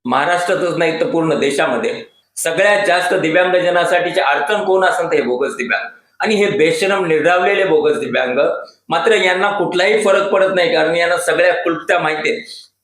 महाराष्ट्रातच नाही तर पूर्ण देशामध्ये सगळ्यात जास्त दिव्यांगजनासाठीची अडचण कोण असेल ते बोगस दिव्यांग आणि हे बेशरम निर्डावलेले बोगस दिव्यांग. मात्र यांना कुठलाही फरक पडत नाही, कारण यांना सगळ्या क्लुप्त्या माहिती आहेत.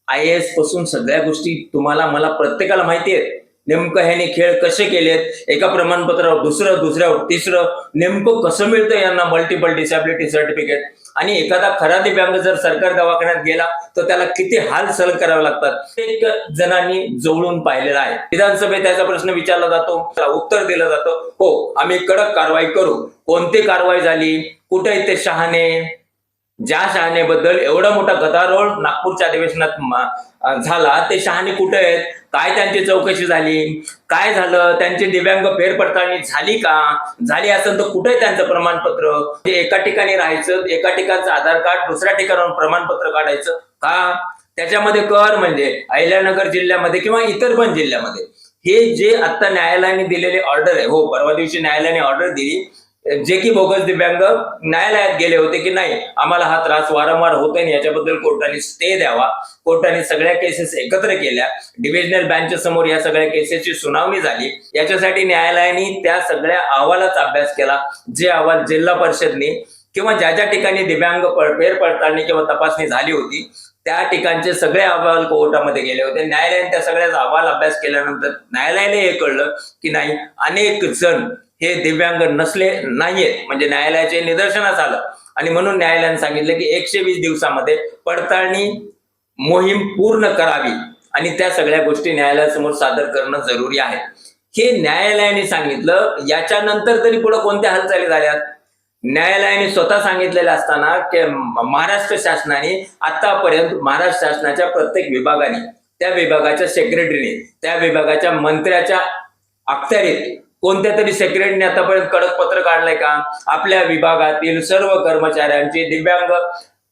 IAS पासून सगळ्या गोष्टी तुम्हाला मला प्रत्येकाला माहिती आहेत. नेमकं ह्याने खेळ कसे केलेत, एका प्रमाणपत्रावर दुसरं, दुसऱ्यावर तिसरं, नेमकं कसं मिळतं यांना मल्टिपल डिसॅबिलिटी सर्टिफिकेट. आणि एखादा खरा दिव्यांग जर सरकारी दवाखान्यात गेला तर त्याला किती हाल सहन करावे लागतात एक जणांनी जवळून पाहिलेला आहे. विधानसभेत त्याचा प्रश्न विचारला जातो, त्याला उत्तर दिलं जातं, हो आम्ही कडक कारवाई करू. कोणती कारवाई झाली, कुठे ते शहाणे, ज्या शहाणेबद्दल एवढा मोठा गदारोळ नागपूरच्या अधिवेशनात झाला ते शहाणे कुठे आहेत, काय त्यांची चौकशी झाली, काय झालं, त्यांची दिव्यांग फेरपडताळणी झाली का, झाली असेल तर कुठे त्यांचं प्रमाणपत्र. एका ठिकाणी राहायचं, एका ठिकाणचं आधार कार्ड दुसऱ्या ठिकाणाहून प्रमाणपत्र काढायचं का. त्याच्यामध्ये कर म्हणजे अहिल्यानगर जिल्ह्यामध्ये किंवा इतर पण जिल्ह्यामध्ये हे जे आता न्यायालयाने दिलेले ऑर्डर आहे, हो परवा दिवशी न्यायालयाने ऑर्डर दिली, जे की बोगस दिव्यांग न्यायालयात गेले होते की नाही आम्हाला हा त्रास वारंवार होतोय, याच्याबद्दल कोर्टाने स्टे द्यावा. कोर्टाने सगळ्या केसेस एकत्र केल्या, डिव्हिजनल बेंच समोर या सगळ्या केसेसची सुनावणी झाली. याच्यासाठी न्यायालयाने त्या सगळ्या अहवालाचा अभ्यास केला, जे अहवाल जिल्हा परिषदने किंवा ज्या ज्या ठिकाणी दिव्यांग फेरपडताळणी किंवा तपासणी झाली होती त्या ठिकाणचे सगळे अहवाल कोर्टामध्ये गेले होते. न्यायालयाने त्या सगळ्याचा अहवाल अभ्यास केल्यानंतर न्यायालयाने हे कळलं की नाही, अनेक जण हे दिव्यांग नसले नाहीयेत, म्हणजे न्यायालयाचे निदर्शनास आलं. आणि म्हणून न्यायालयाने सांगितलं की 120 दिवसामध्ये पडताळणी मोहीम पूर्ण करावी आणि त्या सगळ्या गोष्टी न्यायालयासमोर सादर करणं जरुरी आहे. हे न्यायालयाने सांगितलं. याच्यानंतर तरी पुढे कोणत्या हालचाली झाल्यात, न्यायालयाने स्वतः सांगितलेलं असताना की महाराष्ट्र शासनाने आतापर्यंत महाराष्ट्र शासनाच्या प्रत्येक विभागाने, त्या विभागाच्या सेक्रेटरीने, त्या विभागाच्या मंत्र्याच्या अखत्यारीत कोणत्या तरी सेक्रेटरीने आतापर्यंत कडक पत्र काढलंय का, आपल्या विभागातील सर्व कर्मचाऱ्यांची दिव्यांग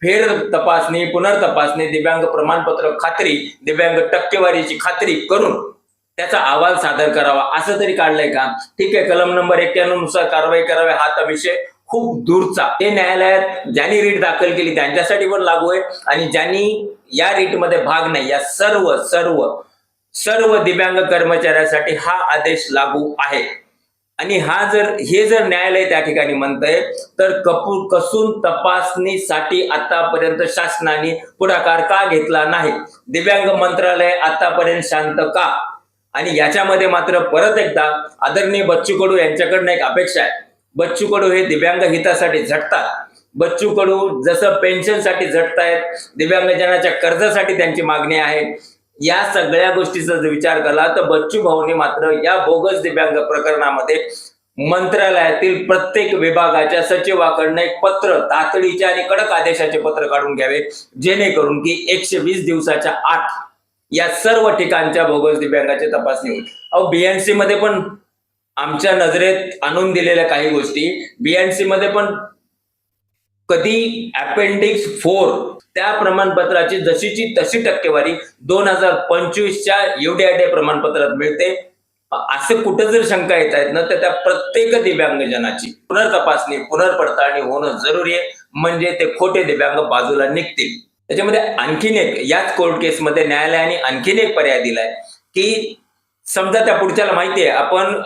फेर तपासणी, पुनर्तपासणी, दिव्यांग प्रमाणपत्र खात्री, दिव्यांग टक्केवारीची खात्री करून त्याचा अहवाल सादर करावा, असं तरी काढलंय का. ठीक आहे, कलम नंबर 91 नुसार कारवाई करावी, हा तर विषय खूप दूरचा. हे न्यायालयात ज्यांनी रीट दाखल केली त्यांच्यासाठी पण लागू आहे आणि ज्यांनी या रीटमध्ये भाग नाही या सर्व सर्व सर्व दिव्यांग कर्मचाऱ्यांसाठी हा आदेश लागू आहे. आणि हे जर न्यायालय त्या ठिकाणी म्हणतंय तर कसून तपासणीसाठी आतापर्यंत शासनाने पुढाकार का घेतला नाही, दिव्यांग मंत्रालय आतापर्यंत शांत का. आणि याच्यामध्ये मात्र परत एकदा आदरणीय बच्चू कडू यांच्याकडनं एक अपेक्षा आहे. बच्चू कडू हे दिव्यांग हितासाठी झटतात. बच्चू कडू जसं पेन्शनसाठी झटतायत, दिव्यांगजनाच्या कर्जासाठी त्यांची मागणी आहे, या सगळ्या गोष्टीचा जर विचार केला तर बच्चू भाऊनी मात्र या बोगस दिव्यांग प्रकरणामध्ये मंत्रालयातील प्रत्येक विभागाच्या सचिवाकडनं एक पत्र, तातडीचे आणि कडक आदेशाचे पत्र काढून घ्यावे, जेणेकरून की 120 दिवसाच्या आत या सर्व ठिकाणच्या बोगस दिव्यांगाची तपासणी होईल. BNC मध्ये पण आमच्या नजरेत आणून दिलेल्या काही गोष्टी, BNC मध्ये पण कधी अपेंडिक्स 4 त्या प्रमाणपत्राची जशीची तशी टक्केवारी 2025च्या UDID प्रमाणपत्रात मिळते. असं कुठं जर शंका येत आहेत ना तर त्या प्रत्येक दिव्यांगजनाची पुनर्तपासणी, पुनर्पडताळणी होणं जरुरी आहे, म्हणजे ते खोटे दिव्यांग बाजूला निघतील. त्याच्यामध्ये आणखीन एक, याच कोर्ट केसमध्ये न्यायालयाने आणखीन एक पर्याय दिलाय की समजा त्या पुढच्याला माहितीये आपण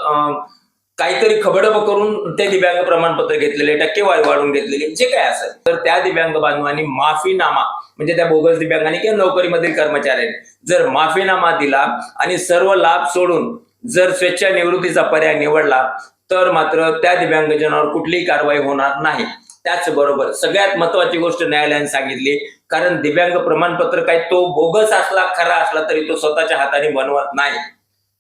काहीतरी खबडब करून ते दिव्यांग प्रमाणपत्र घेतलेले, टक्केवारी वाढवून घेतलेली, जे काय असेल तर त्या दिव्यांग बांधवांनी माफीनामा, म्हणजे त्या बोगस दिव्यांगाने किंवा नोकरीमधील कर्मचाऱ्यांनी जर माफीनामा दिला आणि सर्व लाभ सोडून जर स्वेच्छा निवृत्तीचा पर्याय निवडला तर मात्र त्या दिव्यांगजनावर कुठलीही कारवाई होणार नाही. त्याचबरोबर सगळ्यात महत्वाची गोष्ट न्यायालयाने सांगितली, कारण दिव्यांग प्रमाणपत्र काही तो बोगस असला, खरा असला तरी तो स्वतःच्या हाताने बनवत नाही.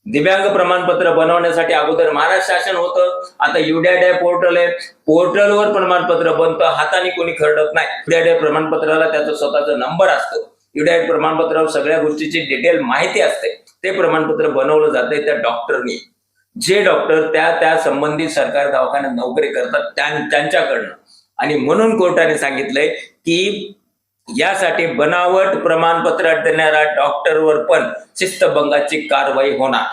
दिव्यांग प्रमाणपत्र बनवण्यासाठी अगोदर महाराष्ट्र शासन होतं, आता UDID पोर्टल आहे, पोर्टलवर प्रमाणपत्र बनतं, हाताने कोणी खरडत नाही. UDID प्रमाणपत्राला त्याचा स्वतःचा नंबर असतो, UDID प्रमाणपत्रावर सगळ्या गोष्टीची डिटेल माहिती असते. ते प्रमाणपत्र बनवलं जाते त्या डॉक्टरनी, जे डॉक्टर त्या संबंधित सरकारी दवाखान्यात नोकरी करतात त्यांच्याकडनं. आणि म्हणून कोर्टाने सांगितलंय की यासाठी बनावट प्रमाणपत्र देणाऱ्या डॉक्टरवर पण शिस्तभंगाची कारवाई होणार.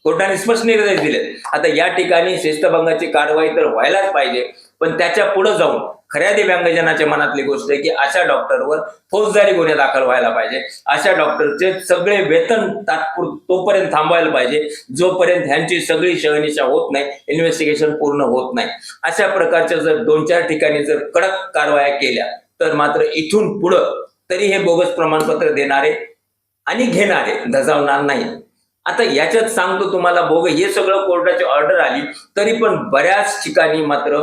कोर्टाने स्पष्ट निर्देश दिले. आता या ठिकाणी शिस्तभंगाची कारवाई तर व्हायलाच पाहिजे, पण त्याच्या पुढे जाऊन खऱ्या दिव्यांगजनाच्या मनातली गोष्ट आहे की अशा डॉक्टरवर फौजदारी गुन्हे दाखल व्हायला पाहिजे, अशा डॉक्टरचे सगळे वेतन तोपर्यंत थांबवायला पाहिजे जोपर्यंत ह्यांची सगळी शहानिशा होत नाही, इन्व्हेस्टिगेशन पूर्ण होत नाही. अशा प्रकारच्या जर 2-4 ठिकाणी जर कडक कारवाया केल्या तर मात्र इथून पुढं तरी हे बोगस प्रमाणपत्र देणारे आणि घेणारे धजावणार नाही. आता याच्यात सांगतो तुम्हाला, हे सगळं कोर्टाची ऑर्डर आली तरी पण बऱ्याच ठिकाणी मात्र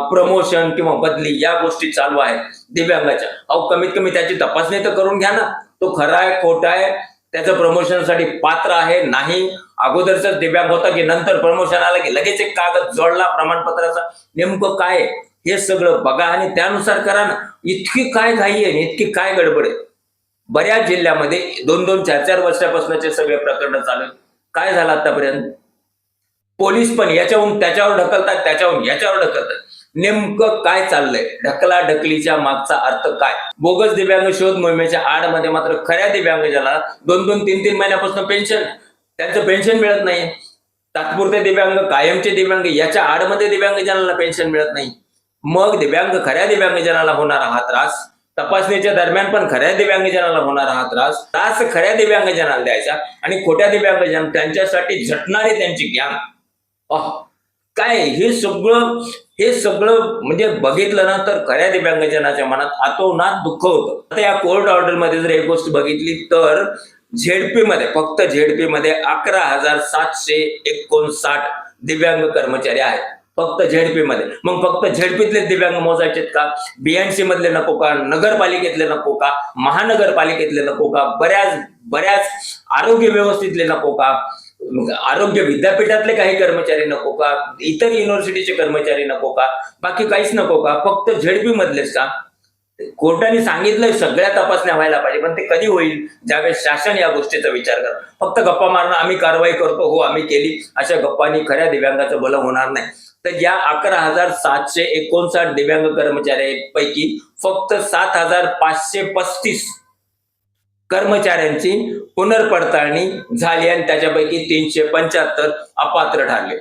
प्रमोशन किंवा बदली या गोष्टी चालू आहेत दिव्यांगाच्या. अहो कमीत कमी त्याची तपासणी तर करून घ्या ना, तो खरा आहे खोटा आहे, त्याचं प्रमोशनसाठी पात्र आहे नाही, अगोदरच दिव्यांग होता की नंतर प्रमोशन आलं की लगेच एक कागद जोडला प्रमाणपत्राचा, नेमकं काय हे सगळं बघा आणि त्यानुसार करा ना. इतकी काय घाई आहे, इतकी काय गडबड आहे. बऱ्याच जिल्ह्यामध्ये 2-2, 4-4 वर्षापासूनचे सगळे प्रकरण चालू. काय झालं आतापर्यंत? पोलीस पण याच्याहून त्याच्यावर ढकलतात, त्याच्याहून याच्यावर ढकलतात. नेमकं काय चाललंय? ढकलाढकलीच्या मागचा अर्थ काय? बोगस दिव्यांग शोध मोहिमेच्या आडमध्ये मात्र खऱ्या दिव्यांगजनाला 2-2, 3-3 महिन्यापासून पेन्शन, त्यांचं पेन्शन मिळत नाही. तात्पुरते दिव्यांग, कायमचे दिव्यांग, याच्या आडमध्ये दिव्यांगजनाला पेन्शन मिळत नाही. मग खऱ्या दिव्यांगजनाला होणारा हा त्रास, तपासणीच्या दरम्यान पण खऱ्या दिव्यांगजनाला होणारा हा त्रास खऱ्या दिव्यांगजनाला द्यायचा आणि खोट्या दिव्यांगजन त्यांच्यासाठी झटणारे त्यांची गॅंग. काय हे सगळं म्हणजे बघितलं ना तर खऱ्या दिव्यांगजनाच्या मनात अतोनात दुःख होतं. आता या कोर्ट ऑर्डर मध्ये जर एक गोष्ट बघितली तर झेडपी मध्ये, फक्त झेडपी मध्ये 11,759 दिव्यांग कर्मचारी आहेत फक्त झेडपी मध्ये. मग फक्त झेडपीतले दिव्यांग मोजायचे का? बीएनसी मधले नको का? नगरपालिकेतले नको का? महानगरपालिकेतले नको का? बऱ्याच आरोग्य व्यवस्थेतले नको का? आरोग्य विद्यापीठातले काही कर्मचारी नको का? इतर युनिव्हर्सिटीचे कर्मचारी नको का? बाकी काहीच नको का? फक्त झेडपी मधलेच का? कोर्टाने सांगितलंय सगळ्या तपासण्या व्हायला पाहिजे, पण ते कधी होईल? ज्यावेळेस शासन या गोष्टीचा विचार करणार. फक्त गप्पा मारणं, आम्ही कारवाई करतो, हो आम्ही केली, अशा गप्पांनी खऱ्या दिव्यांगाचं भलं होणार नाही. तर या 11,759 दिव्यांग कर्मचाऱ्यांपैकी फक्त 7,535 कर्मचाऱ्यांची पुनर्पडताळणी झाली आणि त्याच्यापैकी 375 अपात्र ठरले.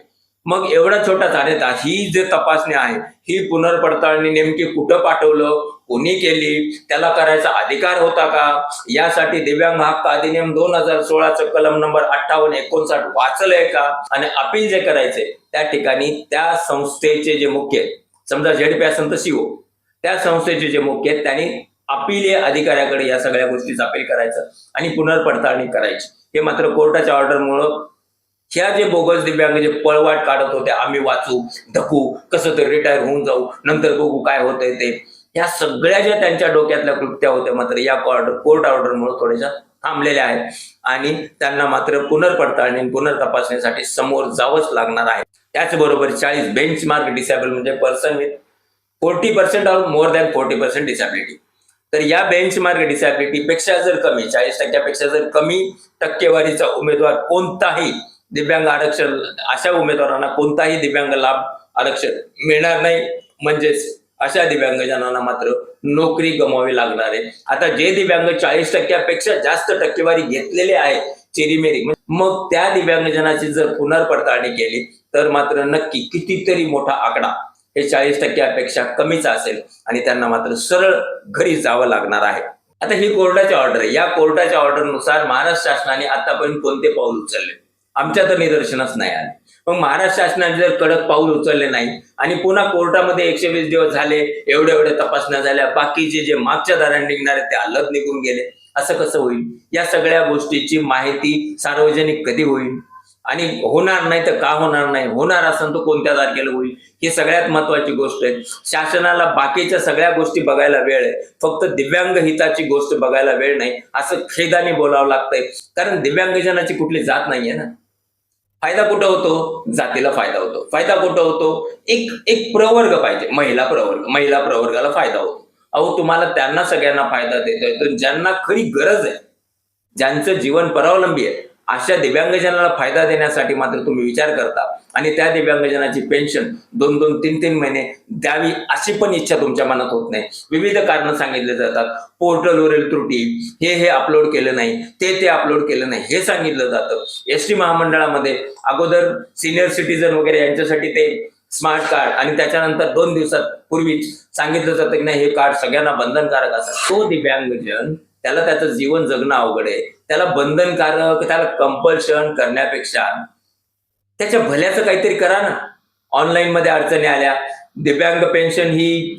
मग एवढा छोटा झाले तर ही जे तपासणी आहे ही पुनर्पडताळणी नेमकी कुठं पाठवलं, कोणी केली, त्याला करायचा अधिकार होता का? यासाठी दिव्यांग हक्क अधिनियम 2016चं कलम नंबर 58-59 वाचलंय का? आणि अपील जे करायचे त्या ठिकाणी त्या संस्थेचे जे मुख्य, समजा झेडपी असेल तर सीओ, त्या संस्थेचे जे मुख्य आहेत त्यांनी अपील अधिकाऱ्याकडे या सगळ्या गोष्टीचं अपील करायचं आणि पुनर्पडताळणी करायची. हे मात्र कोर्टाच्या ऑर्डरमुळं ह्या जे बोगस दिव्यांग जे पळवाट काढत होते, आम्ही वाचू, धकू, कसं तरी रिटायर होऊन जाऊ, नंतर बघू काय होतंय ते, या सगळ्या ज्या त्यांच्या डोक्यातल्या कृत्या होत्या मात्र या कोर्ट ऑर्डरमुळे थोड्याशा थांबलेल्या आहेत आणि त्यांना मात्र पुनर्पडताळणी पुनर्तपासणीसाठी समोर जावंच लागणार आहे. त्याचबरोबर 40 बेंचमार्क डिसेबल म्हणजे person with 40% or more than 40% disability. तर या बेंचमार्क डिसॅबिलिटी पेक्षा जर कमी, 40% जर कमी टक्केवारीचा उमेदवार कोणताही दिव्यांग आरक्षण, अशा उमेदवारांना कोणताही दिव्यांग लाभ आरक्षण मिळणार नाही. म्हणजेच अशा दिव्यांगजनांना मात्र नोकरी गमवावी लागणार आहे. आता जे दिव्यांग 40%पेक्षा जास्त टक्केवारी घेतलेले आहे चिरीमेरी, मग त्या दिव्यांगजनाची जर पुनर्पडताळणी केली तर मात्र नक्की कितीतरी मोठा आकडा हे 40%पेक्षा कमीच असेल आणि त्यांना मात्र सरळ घरी जावं लागणार आहे. आता ही कोर्टाची ऑर्डर आहे. या कोर्टाच्या ऑर्डरनुसार महाराष्ट्र शासनाने आतापर्यंत कोणते पाऊल उचलले आमच्या तर निदर्शनास नाही आले. मग महाराष्ट्र शासनाने जर कडक पाऊल उचलले नाही आणि पुन्हा कोर्टामध्ये 120 दिवस झाले, एवढ्या तपासण्या झाल्या, बाकीचे जे मागच्या दाराने निघणारे ते अलग निघून गेले, असं कसं होईल? या सगळ्या गोष्टीची माहिती सार्वजनिक कधी होईल आणि होणार नाही तर का होणार नाही, होणार असेल तर कोणत्या तारखेला होईल, ही सगळ्यात महत्वाची गोष्ट आहे. शासनाला बाकीच्या सगळ्या गोष्टी बघायला वेळ आहे, फक्त दिव्यांग हिताची गोष्ट बघायला वेळ नाही, असं खेदाने बोलावं लागतंय. कारण दिव्यांगजनाची कुठली जात नाहीये ना. फायदा कुठं होतो? जातीला फायदा होतो. फायदा कुठं होतो? एक प्रवर्ग पाहिजे, महिला प्रवर्गाला फायदा होतो. अहो तुम्हाला त्यांना सगळ्यांना फायदा देतोय तर ज्यांना खरी गरज आहे, ज्यांचं जीवन परावलंबी आहे, अशा दिव्यांगजनाला फायदा देण्यासाठी मात्र तुम्ही विचार करता आणि त्या दिव्यांगजनाची पेन्शन 2-2, 3-3 महिने द्यावी अशी पण इच्छा तुमच्या मनात होत नाही. विविध कारण सांगितले जातात. पोर्टलवरील त्रुटी, हे अपलोड केलं नाही, ते अपलोड केलं नाही, हे सांगितलं जातं. एसटी महामंडळामध्ये अगोदर सिनियर सिटीजन वगैरे यांच्यासाठी ते स्मार्ट कार्ड आणि त्याच्यानंतर 2 दिवसात पूर्वीच सांगितलं जातं की नाही हे कार्ड सगळ्यांना बंधनकारक असतं. तो दिव्यांगजन त्याला त्याचं जीवन जगणं अवघड आहे. त्याला बंधनकारक, त्याला कंपल्शन करण्यापेक्षा त्याच्या भल्याचं काहीतरी करा ना. ऑनलाईन मध्ये अडचणी आल्या, दिव्यांग पेन्शन ही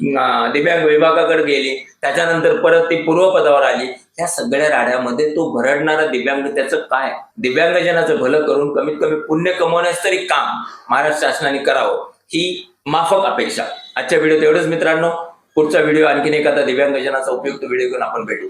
दिव्यांग विभागाकडे गेली, त्याच्यानंतर परत ती पूर्वपदावर आली. या सगळ्या राड्यामध्ये तो भरडणारा दिव्यांग त्याचं काय? दिव्यांगजनाचं भलं करून कमीत कमी पुण्य कमवण्यास तरी काम महाराष्ट्र शासनाने करावं ही माफक अपेक्षा. आजच्या व्हिडिओत एवढंच मित्रांनो. पुढचा व्हिडिओ आणखीन एखादा दिव्यांगजनाचा उपयुक्त व्हिडिओ घेऊन आपण भेटू.